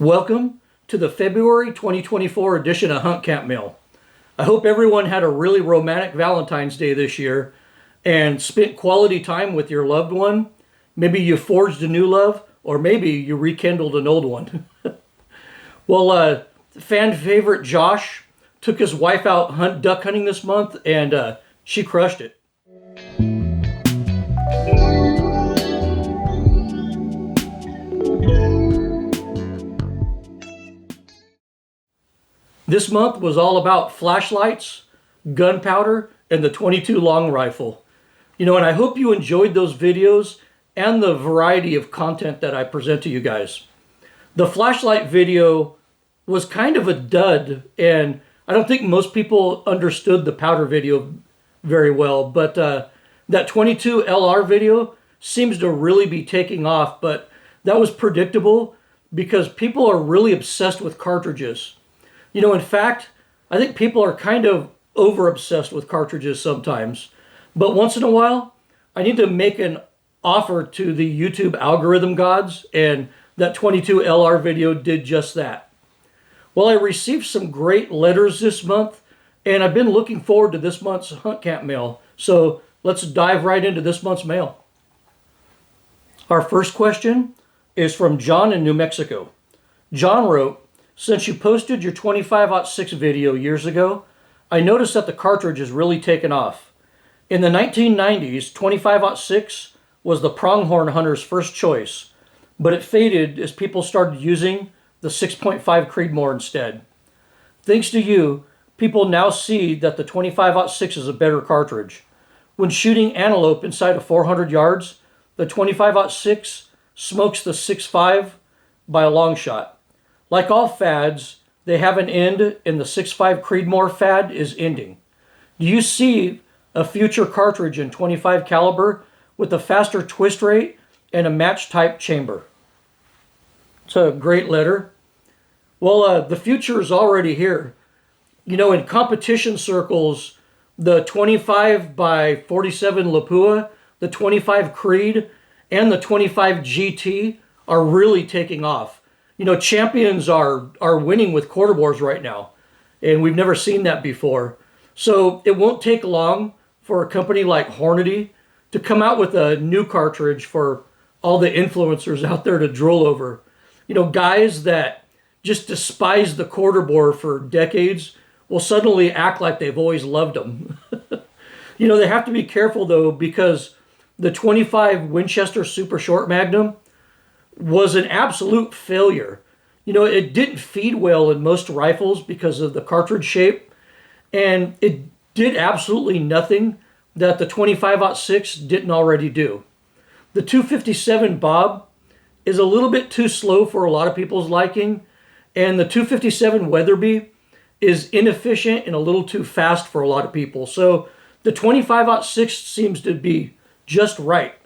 Welcome to the February 2024 edition of Hunt Camp Mail. I hope everyone had a really romantic Valentine's Day this year and spent quality time with your loved one. Maybe you forged a new love, or maybe you rekindled an old one. Well, fan favorite Josh took his wife out duck hunting this month, and she crushed it. This month was all about flashlights, gunpowder, and the .22 long rifle. And I hope you enjoyed those videos and the variety of content that I present to you guys. The flashlight video was kind of a dud, and I don't think most people understood the powder video very well, but that .22 LR video seems to really be taking off, but that was predictable because people are really obsessed with cartridges. In fact, I think people are kind of over-obsessed with cartridges sometimes. But once in a while, I need to make an offer to the YouTube algorithm gods, and that .22 LR video did just that. Well, I received some great letters this month, and I've been looking forward to this month's Hunt Camp Mail. So let's dive right into this month's mail. Our first question is from John in New Mexico. John wrote, "Since you posted your 25-06 video years ago, I noticed that the cartridge has really taken off. In the 1990s, 25-06 was the pronghorn hunter's first choice, but it faded as people started using the 6.5 Creedmoor instead. Thanks to you, people now see that the 25-06 is a better cartridge. When shooting antelope inside of 400 yards, the 25-06 smokes the 6.5 by a long shot. Like all fads, they have an end, and the 6.5 Creedmoor fad is ending. Do you see a future cartridge in 25 caliber with a faster twist rate and a match type chamber?" It's a great letter. Well, the future is already here. In competition circles, the 25 by 47 Lapua, the 25 Creed, and the 25 GT are really taking off. Champions are winning with quarter bores right now, and we've never seen that before. So it won't take long for a company like Hornady to come out with a new cartridge for all the influencers out there to drool over. Guys that just despise the quarter bore for decades will suddenly act like they've always loved them. They have to be careful though, because the 25 Winchester Super Short Magnum was an absolute failure. It didn't feed well in most rifles because of the cartridge shape, and it did absolutely nothing that the 25-06 didn't already do. The 257 Bob is a little bit too slow for a lot of people's liking, and the 257 Weatherby is inefficient and a little too fast for a lot of people. So the 25-06 seems to be just right.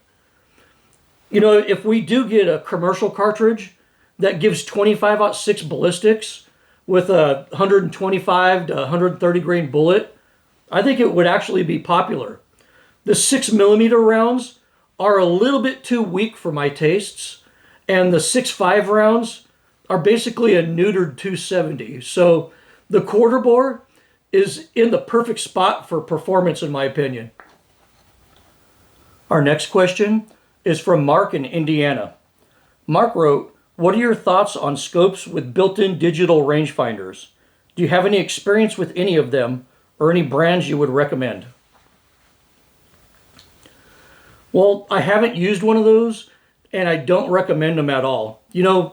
If we do get a commercial cartridge that gives 25-06 ballistics with a 125 to 130 grain bullet, I think it would actually be popular. The 6mm rounds are a little bit too weak for my tastes, and the 6.5 rounds are basically a neutered 270. So the quarter bore is in the perfect spot for performance, in my opinion. Our next question is from Mark in Indiana. Mark wrote, "What are your thoughts on scopes with built-in digital rangefinders? Do you have any experience with any of them, or any brands you would recommend?" Well, I haven't used one of those, and I don't recommend them at all.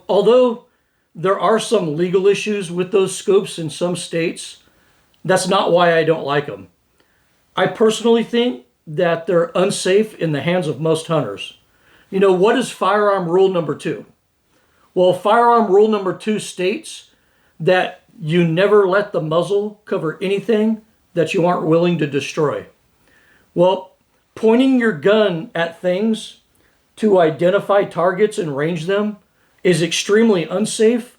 Although there are some legal issues with those scopes in some states, that's not why I don't like them. I personally think that they're unsafe in the hands of most hunters. What is firearm rule number 2? Well, firearm rule number 2 states that you never let the muzzle cover anything that you aren't willing to destroy. Well, pointing your gun at things to identify targets and range them is extremely unsafe,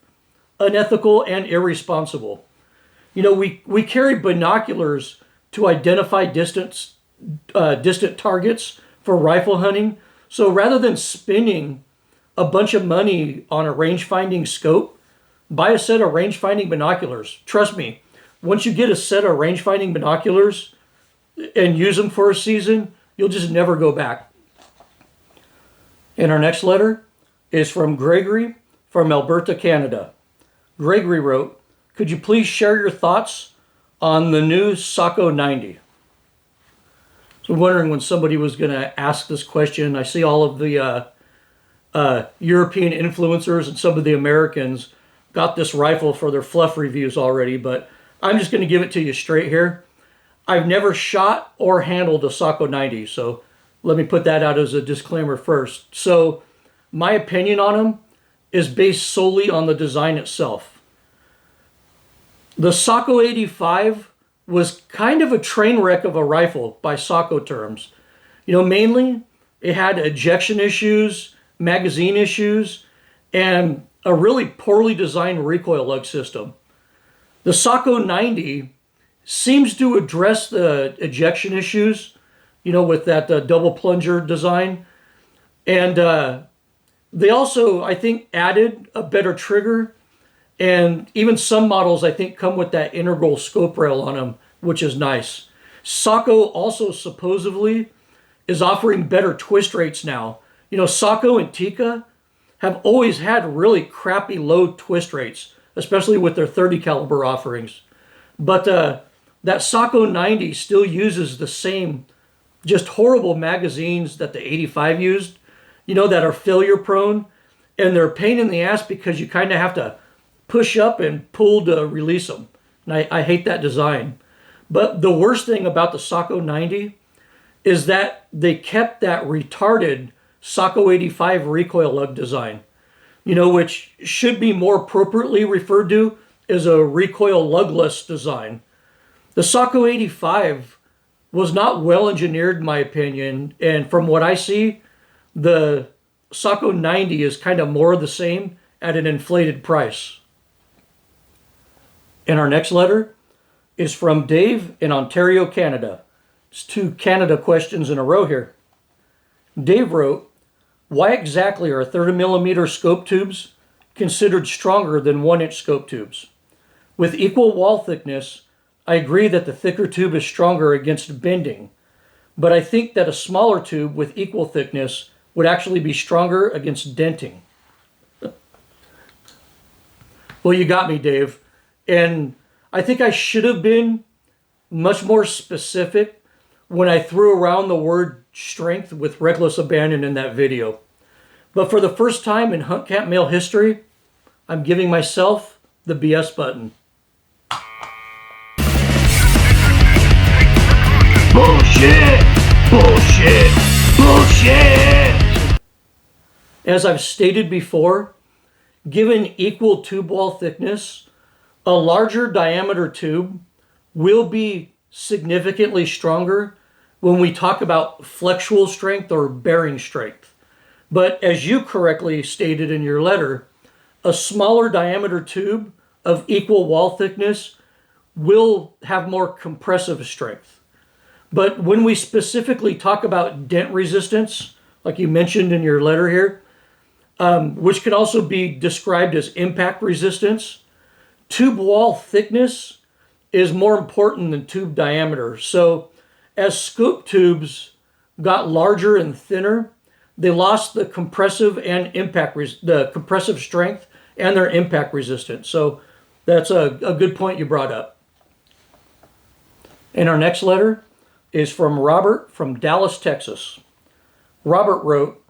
unethical, and irresponsible. We carry binoculars to identify distant targets for rifle hunting. So rather than spending a bunch of money on a range finding scope, buy a set of range-finding binoculars. Trust me, once you get a set of range-finding binoculars and use them for a season, you'll just never go back. And our next letter is from Gregory from Alberta, Canada. Gregory wrote, could you please share your thoughts on the new Sako 90? So I'm wondering when somebody was going to ask this question. I see all of the European influencers and some of the Americans got this rifle for their fluff reviews already, but I'm just going to give it to you straight here. I've never shot or handled a Sako 90, so let me put that out as a disclaimer first. So my opinion on them is based solely on the design itself. The Sako 85 was kind of a train wreck of a rifle by Sako terms. You know, mainly it had ejection issues, magazine issues, and a really poorly designed recoil lug system. The Sako 90 seems to address the ejection issues, you know, with that double plunger design. And they also, I think, added a better trigger. And even some models, I think, come with that integral scope rail on them, which is nice. Sako also supposedly is offering better twist rates now. You know, Sako and Tikka have always had really crappy low twist rates, especially with their 30 caliber offerings. But that Sako 90 still uses the same just horrible magazines that the 85 used, you know, that are failure prone, and they're a pain in the ass because you kind of have to push up and pull to release them. And I hate that design. But the worst thing about the Sako 90 is that they kept that retarded Sako 85 recoil lug design, you know, which should be more appropriately referred to as a recoil lugless design. The Sako 85 was not well engineered, in my opinion, and from what I see, the Sako 90 is kind of more of the same at an inflated price. And our next letter is from Dave in Ontario, Canada. It's 2 Canada questions in a row here. Dave wrote, why exactly are 30mm scope tubes considered stronger than 1-inch scope tubes? With equal wall thickness, I agree that the thicker tube is stronger against bending, but I think that a smaller tube with equal thickness would actually be stronger against denting. Well, you got me, Dave. And I think I should have been much more specific when I threw around the word strength with reckless abandon in that video. But for the first time in Hunt Camp Mail history, I'm giving myself the BS button. Bullshit! Bullshit! Bullshit! As I've stated before, given equal tube wall thickness, a larger diameter tube will be significantly stronger when we talk about flexual strength or bearing strength. But as you correctly stated in your letter, a smaller diameter tube of equal wall thickness will have more compressive strength. But when we specifically talk about dent resistance, like you mentioned in your letter here, which can also be described as impact resistance, tube wall thickness is more important than tube diameter. So as scope tubes got larger and thinner, they lost the compressive and the compressive strength and their impact resistance. So that's a good point you brought up. And our next letter is from Robert from Dallas, Texas. Robert wrote,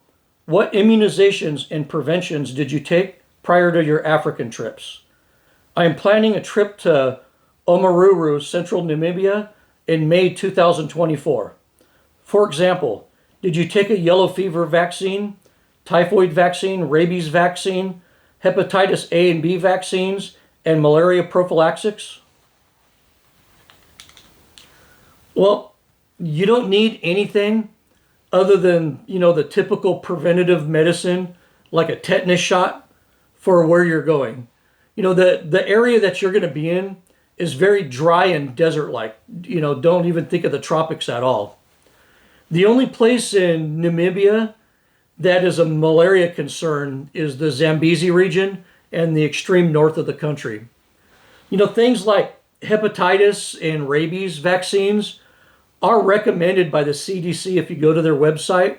what immunizations and preventions did you take prior to your African trips? I am planning a trip to Omaruru, central Namibia in May 2024. For example, did you take a yellow fever vaccine, typhoid vaccine, rabies vaccine, hepatitis A and B vaccines, and malaria prophylaxis? Well, you don't need anything other than, you know, the typical preventative medicine like a tetanus shot for where you're going. You know, the area that you're going to be in is very dry and desert-like. You know, don't even think of the tropics at all. The only place in Namibia that is a malaria concern is the Zambezi region and the extreme north of the country. You know, things like hepatitis and rabies vaccines are recommended by the CDC if you go to their website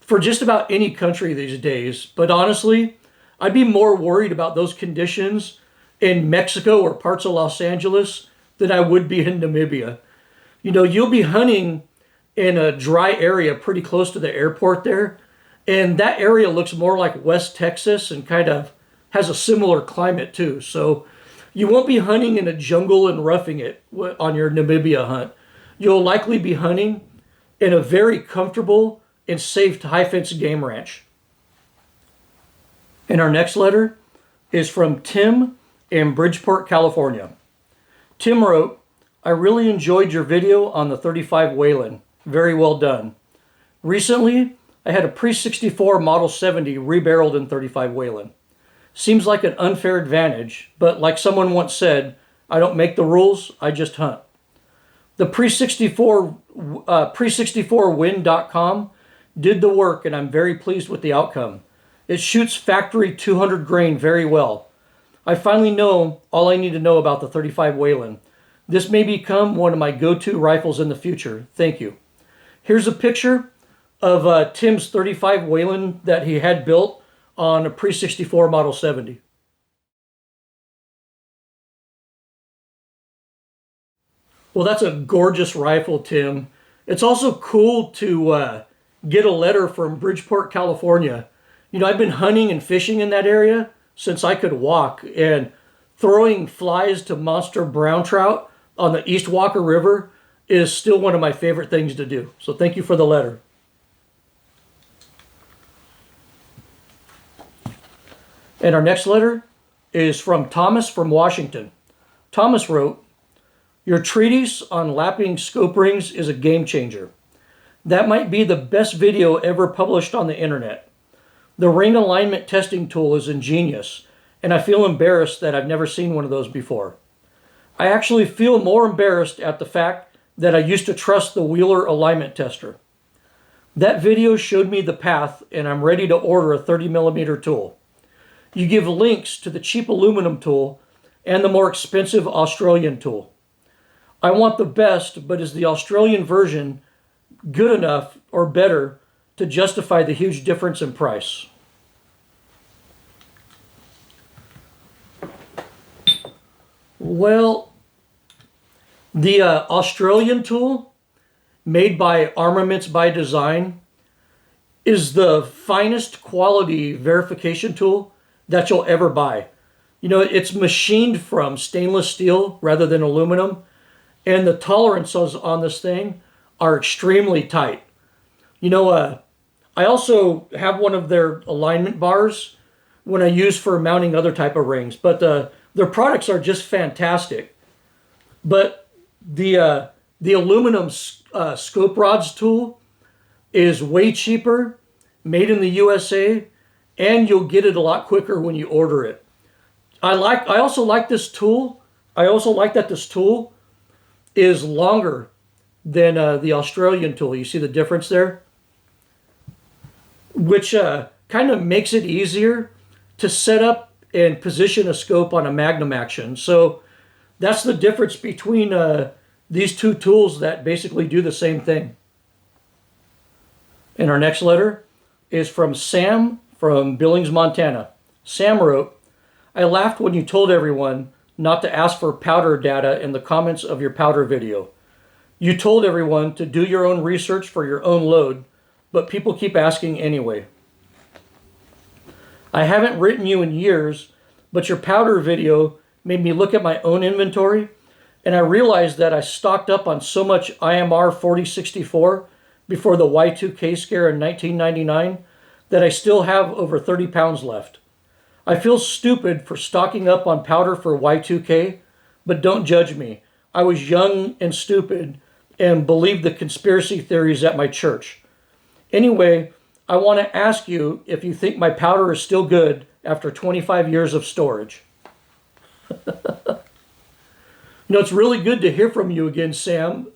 for just about any country these days. But honestly, I'd be more worried about those conditions in Mexico or parts of Los Angeles than I would be in Namibia. You know, you'll be hunting in a dry area pretty close to the airport there, and that area looks more like West Texas and kind of has a similar climate too. So you won't be hunting in a jungle and roughing it on your Namibia hunt. You'll likely be hunting in a very comfortable and safe high-fence game ranch. And our next letter is from Tim in Bridgeport, California. Tim wrote, I really enjoyed your video on the 35 Whelen. Very well done. Recently, I had a pre-64 Model 70 rebarreled in 35 Whelen. Seems like an unfair advantage, but like someone once said, I don't make the rules, I just hunt. The pre-64win.com did the work, and I'm very pleased with the outcome. It shoots factory 200 grain very well. I finally know all I need to know about the 35 Whelen. This may become one of my go-to rifles in the future. Thank you. Here's a picture of Tim's 35 Whelen that he had built on a pre-64 Model 70. Well, that's a gorgeous rifle, Tim. It's also cool to get a letter from Bridgeport, California. You know, I've been hunting and fishing in that area since I could walk, and throwing flies to monster brown trout on the East Walker River is still one of my favorite things to do. So thank you for the letter. And our next letter is from Thomas from Washington. Thomas wrote, your treatise on lapping scope rings is a game changer. That might be the best video ever published on the internet. The ring alignment testing tool is ingenious, and I feel embarrassed that I've never seen one of those before. I actually feel more embarrassed at the fact that I used to trust the Wheeler alignment tester. That video showed me the path, and I'm ready to order a 30mm tool. You give links to the cheap aluminum tool and the more expensive Australian tool. I want the best, but is the Australian version good enough or better to justify the huge difference in price? Well, the Australian tool, made by Armaments by Design, is the finest quality verification tool that you'll ever buy. You know, it's machined from stainless steel rather than aluminum, and the tolerances on this thing are extremely tight. You know, I also have one of their alignment bars when I use for mounting other type of rings, but their products are just fantastic. But the aluminum scope rods tool is way cheaper, made in the USA, and you'll get it a lot quicker when you order it. I also like this tool. I also like that this tool is longer than the Australian tool. You see the difference there? Which kind of makes it easier to set up and position a scope on a Magnum action. So that's the difference between these two tools that basically do the same thing. And our next letter is from Sam from Billings, Montana. Sam wrote, I laughed when you told everyone not to ask for powder data in the comments of your powder video. You told everyone to do your own research for your own load, but people keep asking anyway. I haven't written you in years, but your powder video made me look at my own inventory, and I realized that I stocked up on so much IMR 4064 before the Y2K scare in 1999 that I still have over 30 pounds left. I feel stupid for stocking up on powder for Y2K, but don't judge me. I was young and stupid and believed the conspiracy theories at my church. Anyway, I want to ask you if you think my powder is still good after 25 years of storage. You know, it's really good to hear from you again, Sam.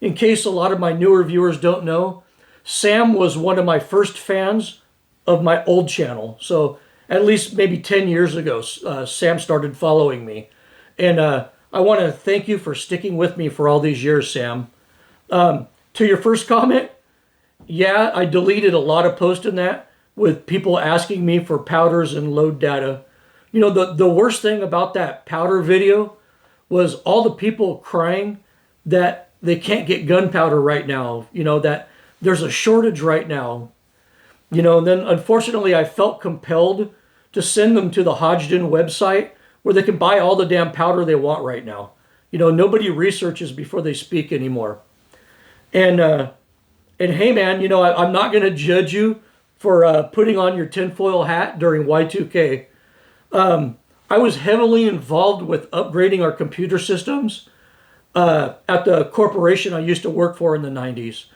In case a lot of my newer viewers don't know, Sam was one of my first fans of my old channel. So at least maybe 10 years ago, Sam started following me. And I want to thank you for sticking with me for all these years, Sam. To your first comment, yeah, I deleted a lot of posts in that with people asking me for powders and load data. You know, the worst thing about that powder video was all the people crying that they can't get gunpowder right now, you know, that there's a shortage right now. You know, and then unfortunately I felt compelled to send them to the Hodgdon website where they can buy all the damn powder they want right now. You know, nobody researches before they speak anymore. And hey man, you know, I'm not going to judge you for putting on your tinfoil hat during Y2K. I was heavily involved with upgrading our computer systems at the corporation I used to work for in the 90s.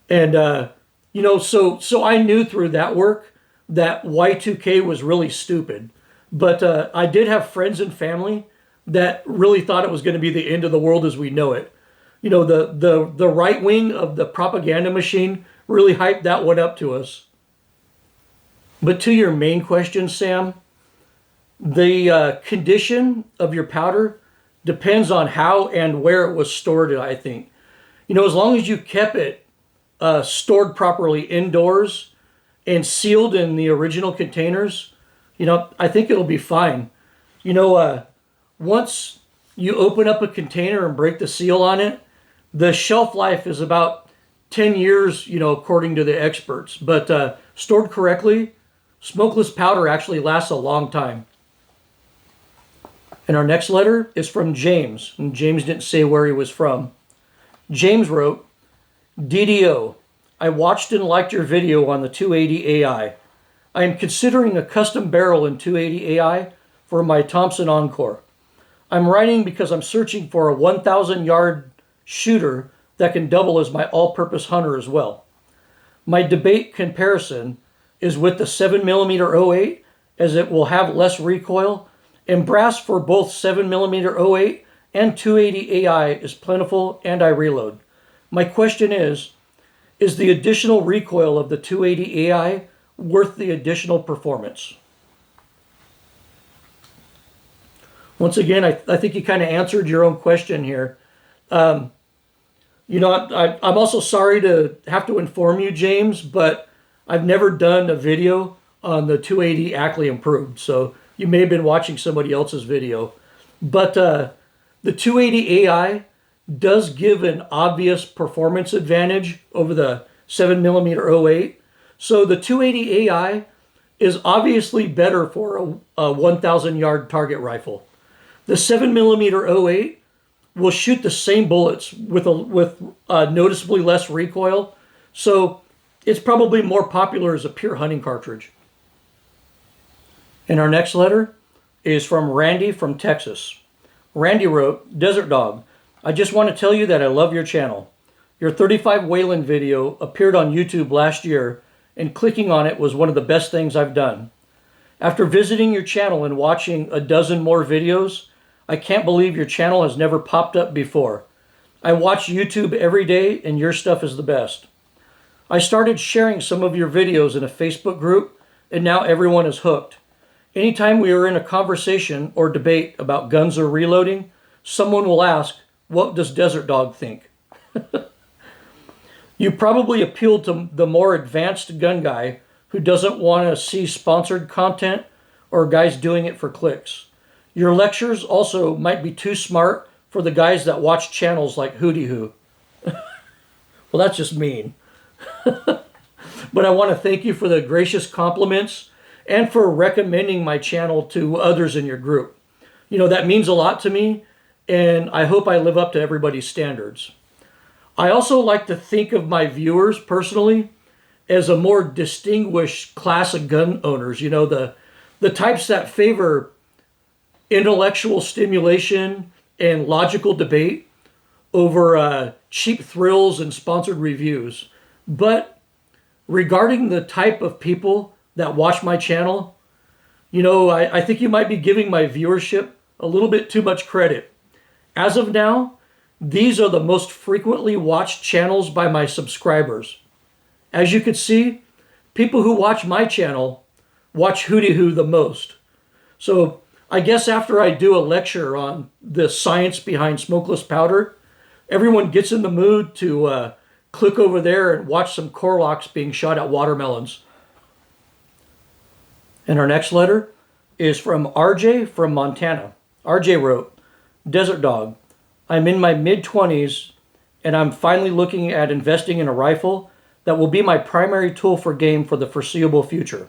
And, you know, so I knew through that work that Y2K was really stupid. But I did have friends and family that really thought it was going to be the end of the world as we know it. You know, the right wing of the propaganda machine really hyped that one up to us. But to your main question, Sam, the condition of your powder depends on how and where it was stored, I think. You know, as long as you kept it stored properly indoors and sealed in the original containers, you know, I think it'll be fine. You know, once you open up a container and break the seal on it, the shelf life is about 10 years, you know, according to the experts. But stored correctly, smokeless powder actually lasts a long time. And our next letter is from James. And James didn't say where he was from. James wrote, DDO, I watched and liked your video on the 280 AI. I am considering a custom barrel in 280 AI for my Thompson Encore. I'm writing because I'm searching for a 1,000 yard shooter that can double as my all-purpose hunter as well. My debate comparison is with the 7mm 08 as it will have less recoil, and brass for both 7mm 08 and 280 AI is plentiful and I reload. My question is the additional recoil of the 280 AI worth the additional performance? Once again, I think you kind of answered your own question here. You know, I'm also sorry to have to inform you, James, but I've never done a video on the 280 Ackley Improved, so you may have been watching somebody else's video. But the 280 AI does give an obvious performance advantage over the 7mm 08. So the 280 AI is obviously better for a 1,000 yard target rifle. The 7mm 08 will shoot the same bullets with noticeably less recoil. So it's probably more popular as a pure hunting cartridge. And our next letter is from Randy from Texas. Randy wrote, Desert Dog, I just want to tell you that I love your channel. Your 35 Whelen video appeared on YouTube last year, and clicking on it was one of the best things I've done. After visiting your channel and watching a dozen more videos, I can't believe your channel has never popped up before. I watch YouTube every day, and your stuff is the best. I started sharing some of your videos in a Facebook group, and now everyone is hooked. Anytime we are in a conversation or debate about guns or reloading, someone will ask, what does Desert Dog think? You probably appeal to the more advanced gun guy who doesn't want to see sponsored content or guys doing it for clicks. Your lectures also might be too smart for the guys that watch channels like Hootie Hoo. Well, that's just mean. But I want to thank you for the gracious compliments and for recommending my channel to others in your group. You know, that means a lot to me, and I hope I live up to everybody's standards. I also like to think of my viewers personally as a more distinguished class of gun owners. You know, the types that favor intellectual stimulation and logical debate over cheap thrills and sponsored reviews. But regarding the type of people that watch my channel, you know, I think you might be giving my viewership a little bit too much credit. As of now, these are the most frequently watched channels by my subscribers. As you can see, people who watch my channel watch Hootie Hoo the most. So I guess after I do a lecture on the science behind smokeless powder, everyone gets in the mood to click over there and watch some Corlocks being shot at watermelons. And our next letter is from RJ from Montana. RJ wrote, Desert Dog, I'm in my mid-20s and I'm finally looking at investing in a rifle that will be my primary tool for game for the foreseeable future.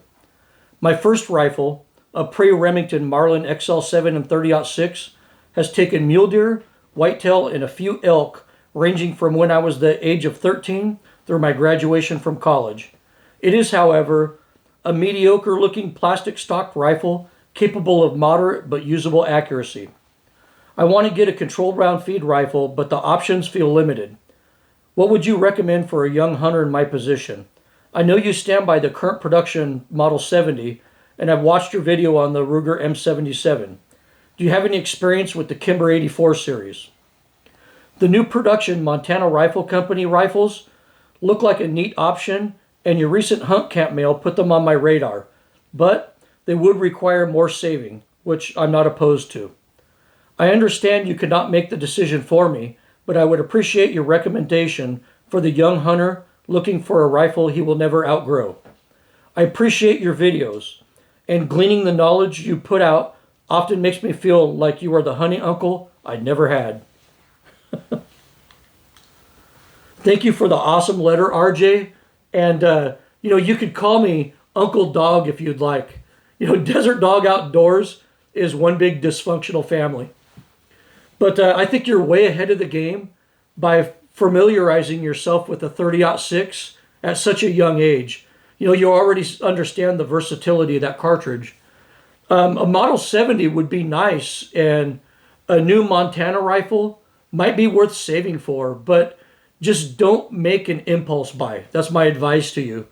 My first rifle, a pre-Remington Marlin XL7 and 30-06, has taken mule deer, whitetail, and a few elk, ranging from when I was the age of 13 through my graduation from college. It is, however, a mediocre-looking plastic stock rifle capable of moderate but usable accuracy. I want to get a controlled round feed rifle, but the options feel limited. What would you recommend for a young hunter in my position? I know you stand by the current production Model 70, and I've watched your video on the Ruger M77. Do you have any experience with the Kimber 84 series? The new production Montana Rifle Company rifles look like a neat option, and your recent hunt camp mail put them on my radar, but they would require more saving, which I'm not opposed to. I understand you could not make the decision for me, but I would appreciate your recommendation for the young hunter looking for a rifle he will never outgrow. I appreciate your videos, and gleaning the knowledge you put out often makes me feel like you are the hunting uncle I never had. Thank you for the awesome letter, RJ. And, you could call me Uncle Dog if you'd like. Desert Dog Outdoors is one big dysfunctional family. But I think you're way ahead of the game by familiarizing yourself with a 30-06 at such a young age. You already understand the versatility of that cartridge. A Model 70 would be nice, and a new Montana rifle might be worth saving for, but just don't make an impulse buy. That's my advice to you.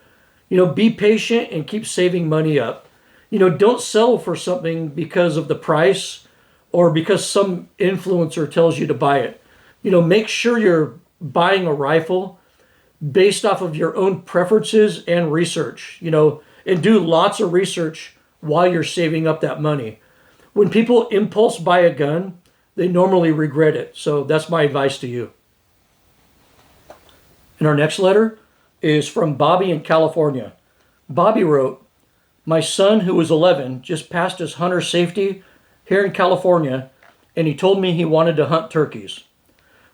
Be patient and keep saving money up. Don't settle for something because of the price or because some influencer tells you to buy it. Make sure you're buying a rifle based off of your own preferences and research, and do lots of research while you're saving up that money. When people impulse buy a gun, they normally regret it. So that's my advice to you. And our next letter is from Bobby in California. Bobby wrote, my son, who was 11, just passed his hunter safety here in California, and he told me he wanted to hunt turkeys.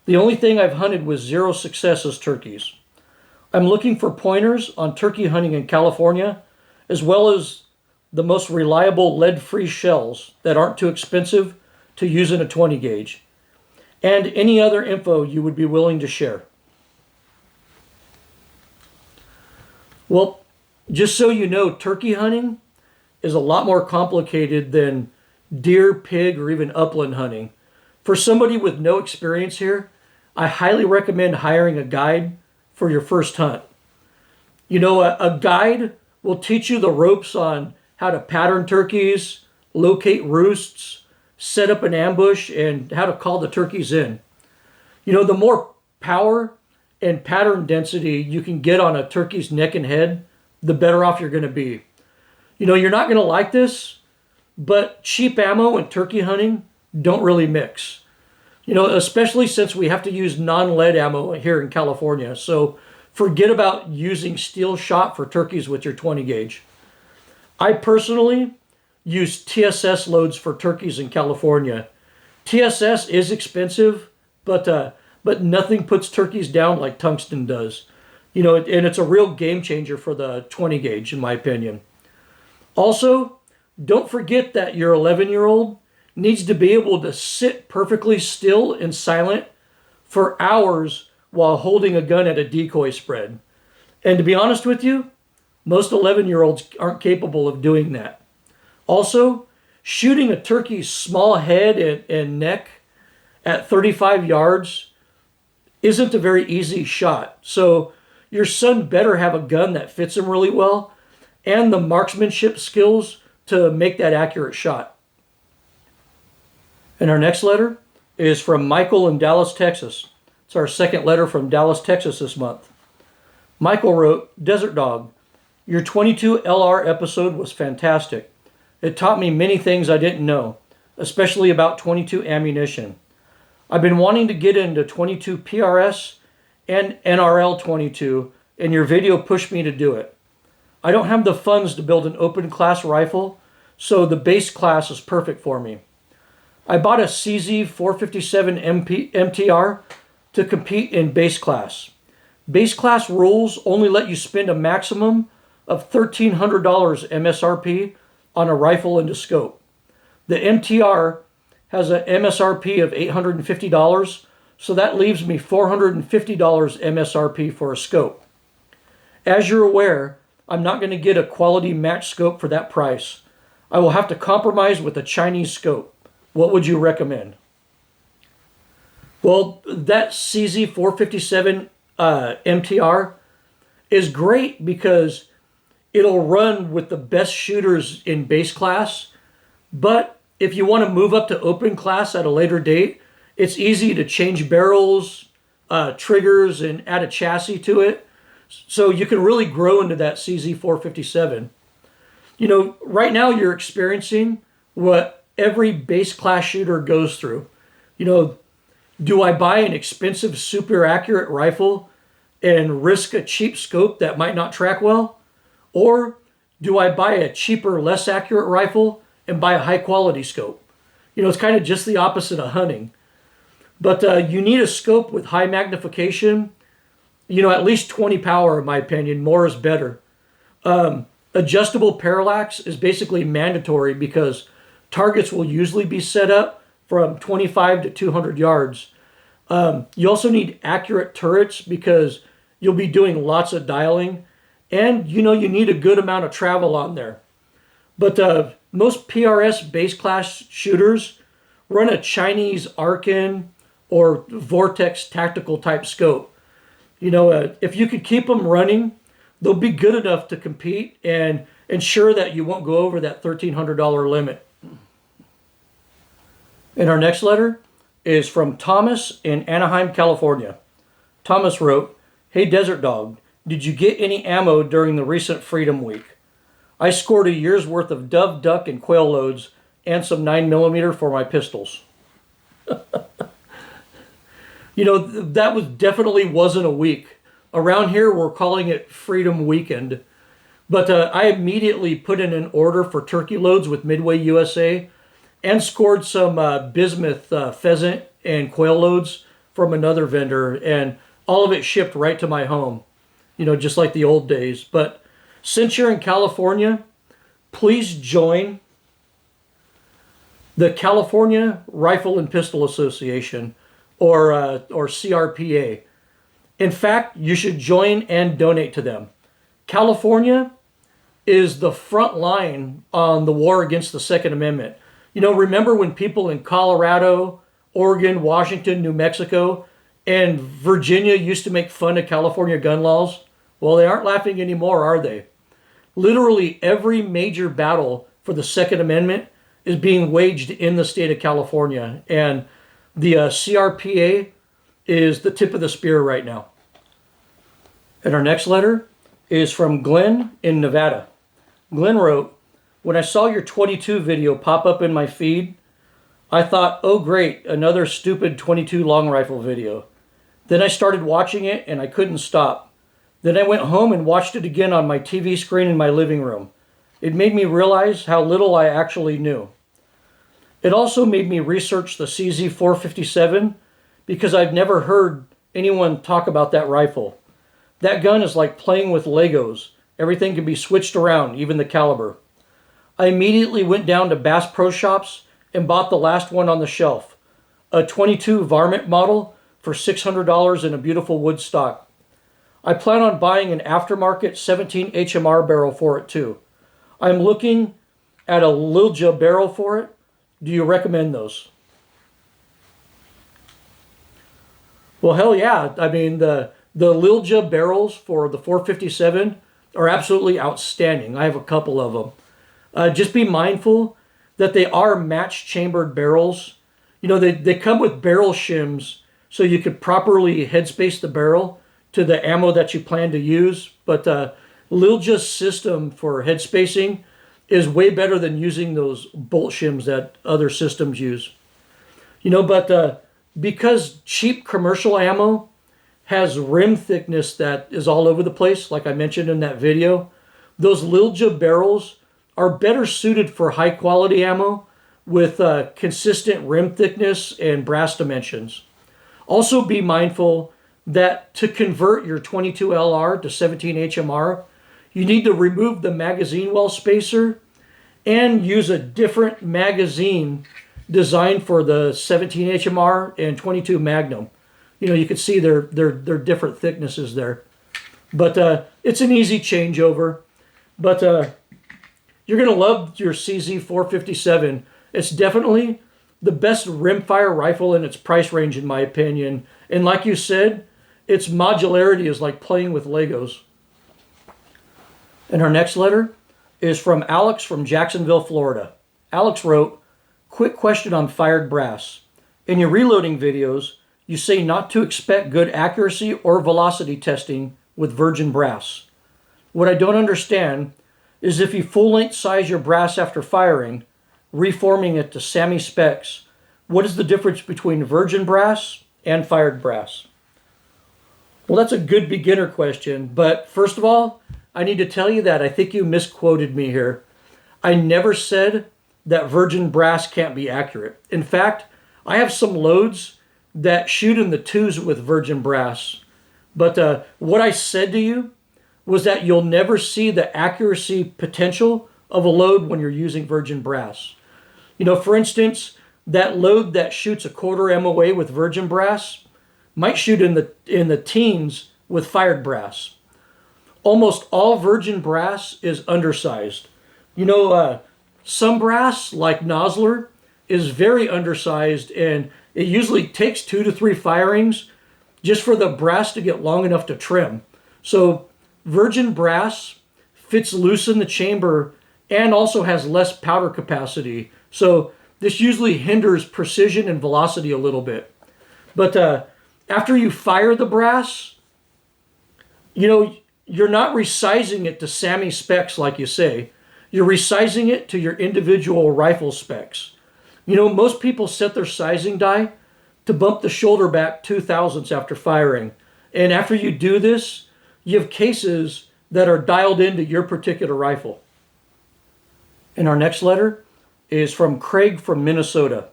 The only thing I've hunted with zero success is turkeys. I'm looking for pointers on turkey hunting in California, as well as the most reliable lead-free shells that aren't too expensive to use in a 20 gauge, and any other info you would be willing to share. Well, just so you know, turkey hunting is a lot more complicated than deer, pig, or even upland hunting. For somebody with no experience here, I highly recommend hiring a guide for your first hunt. A guide will teach you the ropes on how to pattern turkeys, locate roosts, set up an ambush, and how to call the turkeys in. The more power and pattern density you can get on a turkey's neck and head, the better off you're going to be. You're not going to like this, but cheap ammo and turkey hunting don't really mix. Especially since we have to use non-lead ammo here in California. So forget about using steel shot for turkeys with your 20 gauge. I personally use TSS loads for turkeys in California. TSS is expensive, but nothing puts turkeys down like tungsten does. And it's a real game changer for the 20 gauge, in my opinion. Also, don't forget that your 11-year-old needs to be able to sit perfectly still and silent for hours while holding a gun at a decoy spread. And to be honest with you, most 11-year-olds aren't capable of doing that. Also, shooting a turkey's small head and neck at 35 yards isn't a very easy shot. So your son better have a gun that fits him really well and the marksmanship skills to make that accurate shot. And our next letter is from Michael in Dallas, Texas. It's our second letter from Dallas, Texas this month. Michael wrote, Desert Dog, Your 22 LR episode was fantastic. It taught me many things I didn't know, especially about 22 ammunition. I've been wanting to get into 22 PRS and NRL 22, and your video pushed me to do it. I don't have the funds to build an open class rifle, so the base class is perfect for me. I bought a CZ457 MTR to compete in base class. Base class rules only let you spend a maximum of $1,300 MSRP on a rifle and a scope. The MTR has an MSRP of $850, so that leaves me $450 MSRP for a scope. As you're aware, I'm not going to get a quality match scope for that price. I will have to compromise with a Chinese scope. What would you recommend? Well, that CZ457 MTR is great because it'll run with the best shooters in base class, but if you want to move up to open class at a later date, it's easy to change barrels, triggers, and add a chassis to it. So you can really grow into that CZ457. You know, right now you're experiencing what every base class shooter goes through. You know, do I buy an expensive, super accurate rifle and risk a cheap scope that might not track well? Or do I buy a cheaper, less accurate rifle and buy a high quality scope? You know, it's kind of just the opposite of hunting. But you need a scope with high magnification, you know, at least 20 power in my opinion. More is better. Adjustable parallax is basically mandatory because targets will usually be set up from 25 to 200 yards. You also need accurate turrets because you'll be doing lots of dialing, and you know you need a good amount of travel on there. But most PRS base class shooters run a Chinese Arkin or Vortex tactical type scope. You know, if you could keep them running, they'll be good enough to compete and ensure that you won't go over that $1,300 limit. And our next letter is from Thomas in Anaheim, California. Thomas wrote, "Hey Desert Dog, did you get any ammo during the recent Freedom Week? I scored a year's worth of dove, duck, and quail loads and some 9mm for my pistols." You know, that definitely wasn't a week. Around here, we're calling it Freedom Weekend. But I immediately put in an order for turkey loads with Midway USA and scored some bismuth pheasant and quail loads from another vendor. And all of it shipped right to my home, you know, just like the old days. But since you're in California, please join the California Rifle and Pistol Association, or CRPA. In fact, you should join and donate to them. California is the front line on the war against the Second Amendment. You know, remember when people in Colorado, Oregon, Washington, New Mexico, and Virginia used to make fun of California gun laws? Well, they aren't laughing anymore, are they? Literally every major battle for the Second Amendment is being waged in the state of California, and the CRPA is the tip of the spear right now. And our next letter is from Glenn in Nevada. Glenn wrote, "When I saw your 22 video pop up in my feed, I thought, oh great, another stupid 22 long rifle video. Then I started watching it and I couldn't stop. Then I went home and watched it again on my TV screen in my living room. It made me realize how little I actually knew. It also made me research the CZ457 because I've never heard anyone talk about that rifle. That gun is like playing with Legos. Everything can be switched around, even the caliber. I immediately went down to Bass Pro Shops and bought the last one on the shelf, a 22 varmint model for $600 in a beautiful wood stock. I plan on buying an aftermarket 17 HMR barrel for it too. I'm looking at a Lilja barrel for it. Do you recommend those?" Well, hell yeah. I mean, the Lilja barrels for the 457 are absolutely outstanding. I have a couple of them. Just be mindful that they are match chambered barrels. You know, they come with barrel shims so you could properly headspace the barrel to the ammo that you plan to use. But Lilja's system for head spacing is way better than using those bolt shims that other systems use. But because cheap commercial ammo has rim thickness that is all over the place, like I mentioned in that video, those Lilja barrels are better suited for high quality ammo with consistent rim thickness and brass dimensions. Also be mindful that to convert your 22 LR to 17 HMR, you need to remove the magazine well spacer and use a different magazine designed for the 17 HMR and 22 Magnum. You can see they're different thicknesses there. But it's an easy changeover. But you're going to love your CZ457. It's definitely the best rimfire rifle in its price range, in my opinion. And like you said, its modularity is like playing with Legos. And our next letter is from Alex from Jacksonville, Florida. Alex wrote, "Quick question on fired brass. In your reloading videos, you say not to expect good accuracy or velocity testing with virgin brass. What I don't understand is if you full-length size your brass after firing, reforming it to SAMI specs, what is the difference between virgin brass and fired brass?" Well, that's a good beginner question, but first of all, I need to tell you that I think you misquoted me here. I never said that virgin brass can't be accurate. In fact, I have some loads that shoot in the twos with virgin brass. But what I said to you was that you'll never see the accuracy potential of a load when you're using virgin brass. For instance, that load that shoots a quarter MOA with virgin brass might shoot in the teens with fired brass. Almost all virgin brass is undersized. Some brass, like Nosler, is very undersized, and it usually takes 2 to 3 firings just for the brass to get long enough to trim. So virgin brass fits loose in the chamber and also has less powder capacity. So this usually hinders precision and velocity a little bit. But after you fire the brass, you're not resizing it to SAMI specs like you say. You're resizing it to your individual rifle specs. Most people set their sizing die to bump the shoulder back 2 thousandths after firing. And after you do this, you have cases that are dialed into your particular rifle. And our next letter is from Craig from Minnesota.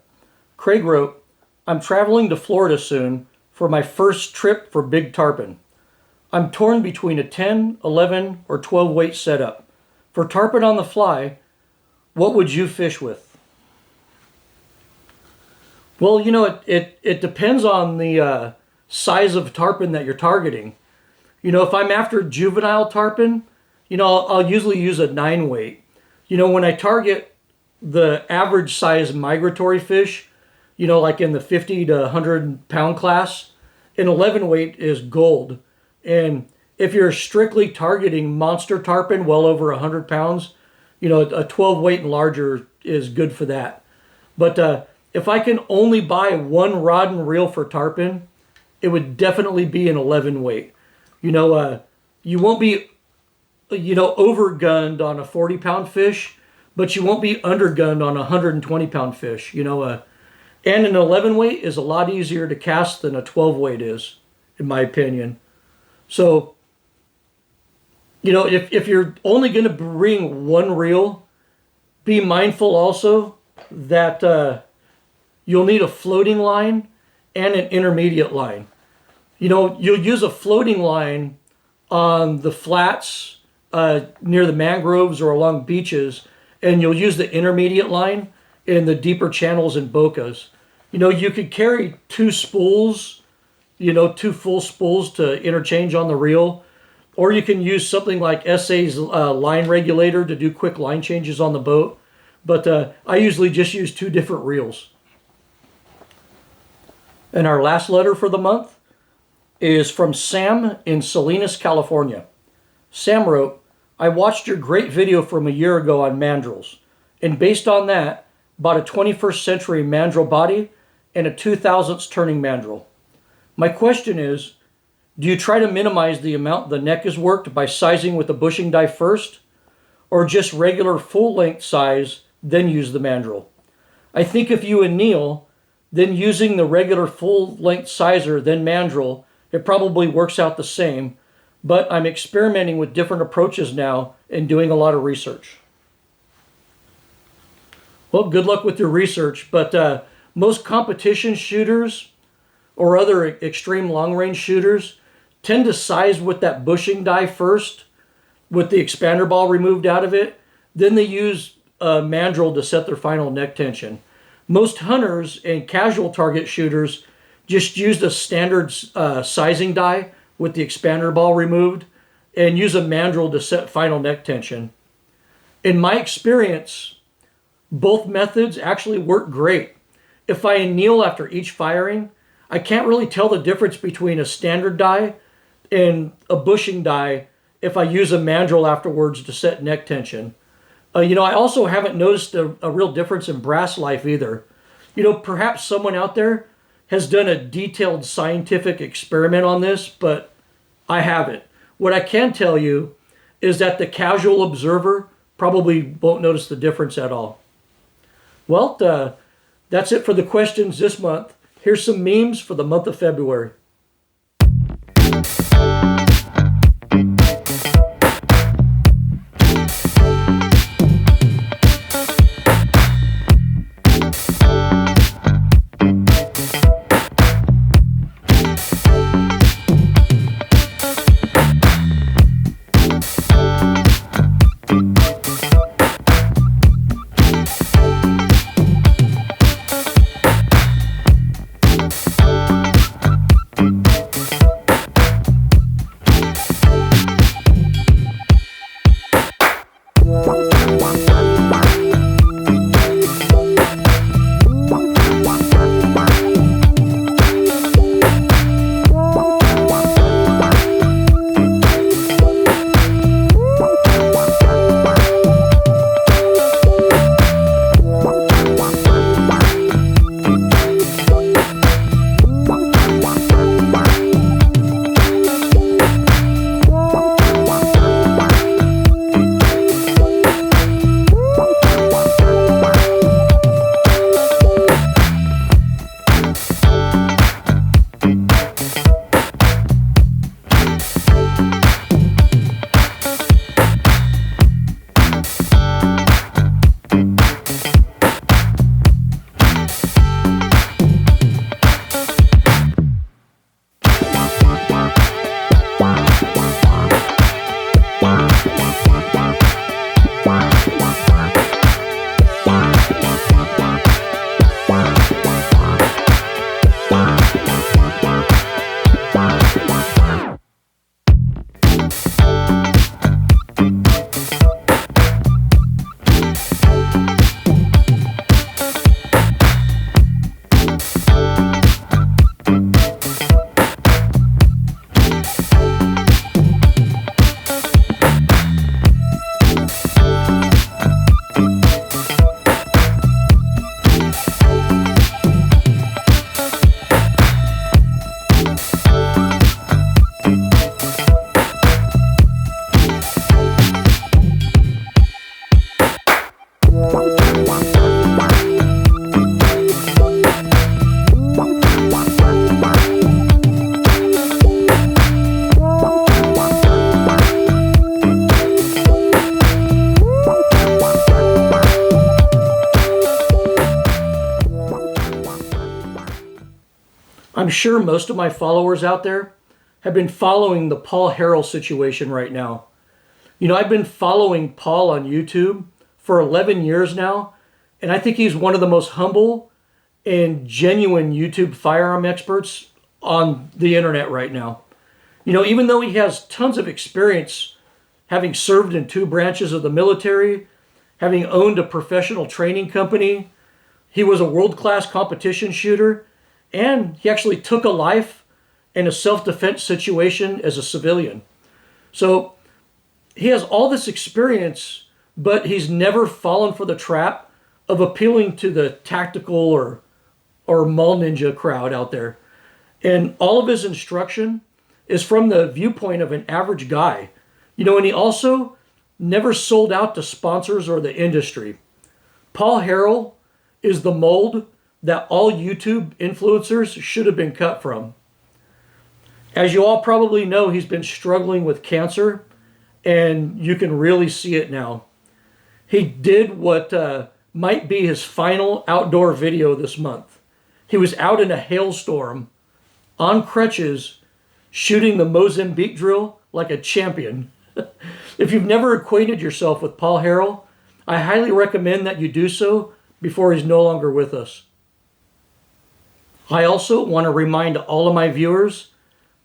Craig wrote, "I'm traveling to Florida soon for my first trip for big tarpon. I'm torn between a 10, 11, or 12 weight setup. For tarpon on the fly, what would you fish with?" Well, it depends on the size of tarpon that you're targeting. If I'm after juvenile tarpon, I'll usually use a 9 weight. When I target the average size migratory fish, like in the 50 to 100 pound class, an 11 weight is gold. And if you're strictly targeting monster tarpon well over 100 pounds, a 12 weight and larger is good for that. But if I can only buy one rod and reel for tarpon, it would definitely be an 11 weight. You won't be, overgunned on a 40 pound fish, but you won't be undergunned on a 120 pound fish. And an 11 weight is a lot easier to cast than a 12 weight is, in my opinion. So, if you're only going to bring one reel, be mindful also that you'll need a floating line and an intermediate line. You'll use a floating line on the flats near the mangroves or along beaches, and you'll use the intermediate line in the deeper channels and bocas. You could carry 2 spools, 2 full spools to interchange on the reel, or you can use something like SA's line regulator to do quick line changes on the boat. But I usually just use 2 different reels. And our last letter for the month is from Sam in Salinas, California. Sam wrote, "I watched your great video from a year ago on mandrels, and based on that, bought a 21st century mandrel body and a 2 thousandths turning mandrel. My question is, Do you try to minimize the amount the neck is worked by sizing with the bushing die first, or just regular full-length size, then use the mandrel? I think if you anneal, then using the regular full-length sizer, then mandrel, it probably works out the same, but I'm experimenting with different approaches now and doing a lot of research. Well, good luck with your research, but most competition shooters or other extreme long-range shooters tend to size with that bushing die first, with the expander ball removed out of it. Then they use a mandrel to set their final neck tension. Most hunters and casual target shooters just use a standard sizing die with the expander ball removed and use a mandrel to set final neck tension. In my experience, both methods actually work great. If I anneal after each firing, I can't really tell the difference between a standard die and a bushing die if I use a mandrel afterwards to set neck tension. I also haven't noticed a real difference in brass life either. Perhaps someone out there has done a detailed scientific experiment on this, but I haven't. What I can tell you is that the casual observer probably won't notice the difference at all. Well, that's it for the questions this month. Here's some memes for the month of February. I'm sure most of my followers out there have been following the Paul Harrell situation right now. I've been following Paul on YouTube for 11 years now, and I think he's one of the most humble and genuine YouTube firearm experts on the internet right now. Even though he has tons of experience, having served in 2 branches of the military, having owned a professional training company, he was a world-class competition shooter, and he actually took a life in a self-defense situation as a civilian. So he has all this experience, but he's never fallen for the trap of appealing to the tactical or mall ninja crowd out there. And all of his instruction is from the viewpoint of an average guy. You know, and he also never sold out to sponsors or the industry. Paul Harrell is the mold that all YouTube influencers should have been cut from. As you all probably know, he's been struggling with cancer, and you can really see it now. He did what might be his final outdoor video this month. He was out in a hailstorm, on crutches, shooting the Mozambique drill like a champion. If you've never acquainted yourself with Paul Harrell, I highly recommend that you do so before he's no longer with us. I also want to remind all of my viewers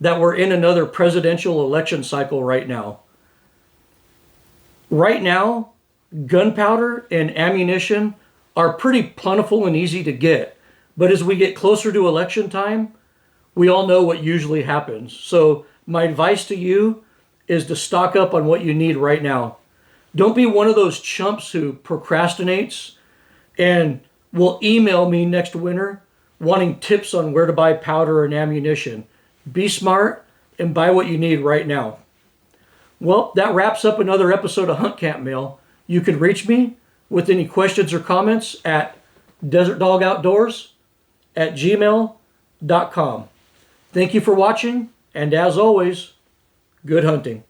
that we're in another presidential election cycle right now. Right now, gunpowder and ammunition are pretty plentiful and easy to get. But as we get closer to election time, we all know what usually happens. So my advice to you is to stock up on what you need right now. Don't be one of those chumps who procrastinates and will email me next winter wanting tips on where to buy powder and ammunition. Be smart and buy what you need right now. Well, that wraps up another episode of Hunt Camp Mail. You can reach me with any questions or comments at desertdogoutdoors@gmail.com. Thank you for watching, and as always, good hunting.